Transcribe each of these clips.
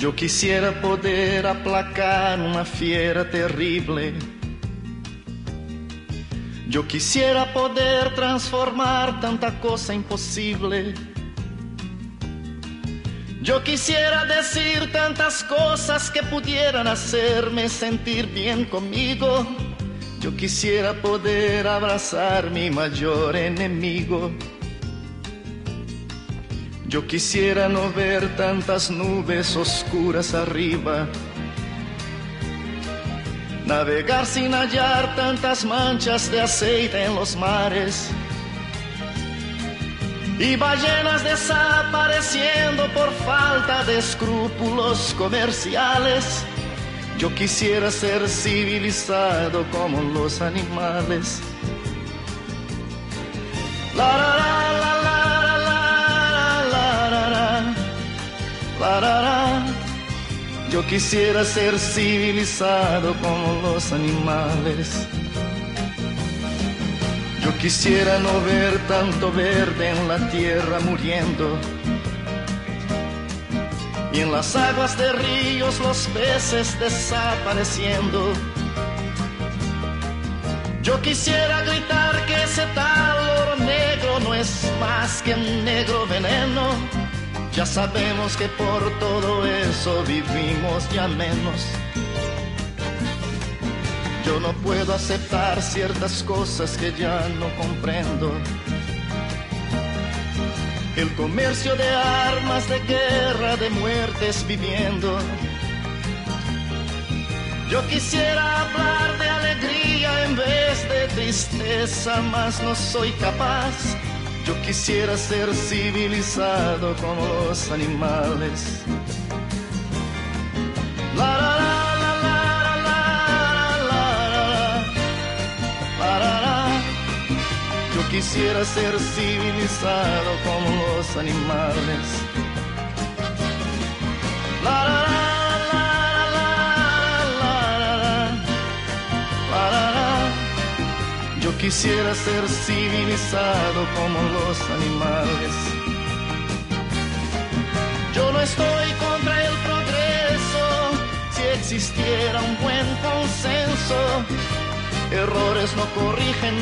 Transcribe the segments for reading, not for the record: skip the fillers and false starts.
Yo quisiera poder aplacar una fiera terrible. Yo quisiera poder transformar tanta cosa imposible. Yo quisiera decir tantas cosas que pudieran hacerme sentir bien conmigo. Yo quisiera poder abrazar mi mayor enemigo. Yo quisiera no ver tantas nubes oscuras arriba, navegar sin hallar tantas manchas de aceite en los mares y ballenas desapareciendo por falta de escrúpulos comerciales. Yo quisiera ser civilizado como los animales. La, la, la, la, la, la, la, la. Yo quisiera ser civilizado como los animales. Yo quisiera no ver tanto verde en la tierra muriendo, y en las aguas de ríos los peces desapareciendo. Yo quisiera gritar que ese tal oro negro no es más que un negro veneno. Ya sabemos que por todo eso vivimos ya menos. Yo no puedo aceptar ciertas cosas que ya no comprendo. El comercio de armas, de guerra, de muertes viviendo. Yo quisiera hablar de alegría en vez de tristeza, mas no soy capaz. Yo quisiera ser civilizado como los animales. La, la, la, la, la, la, la, la, la, la. Yo quisiera ser civilizado como los animales. La, la, la. Yo quisiera ser civilizado como los animales. Yo no estoy contra el progreso, si existiera un buen consenso. Errores no corrigen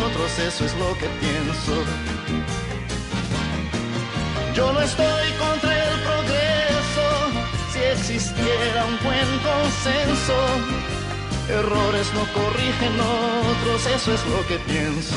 otros, eso es lo que pienso. Yo no estoy contra el progreso, si existiera un buen consenso. Errores no corrigen otros, eso es lo que pienso.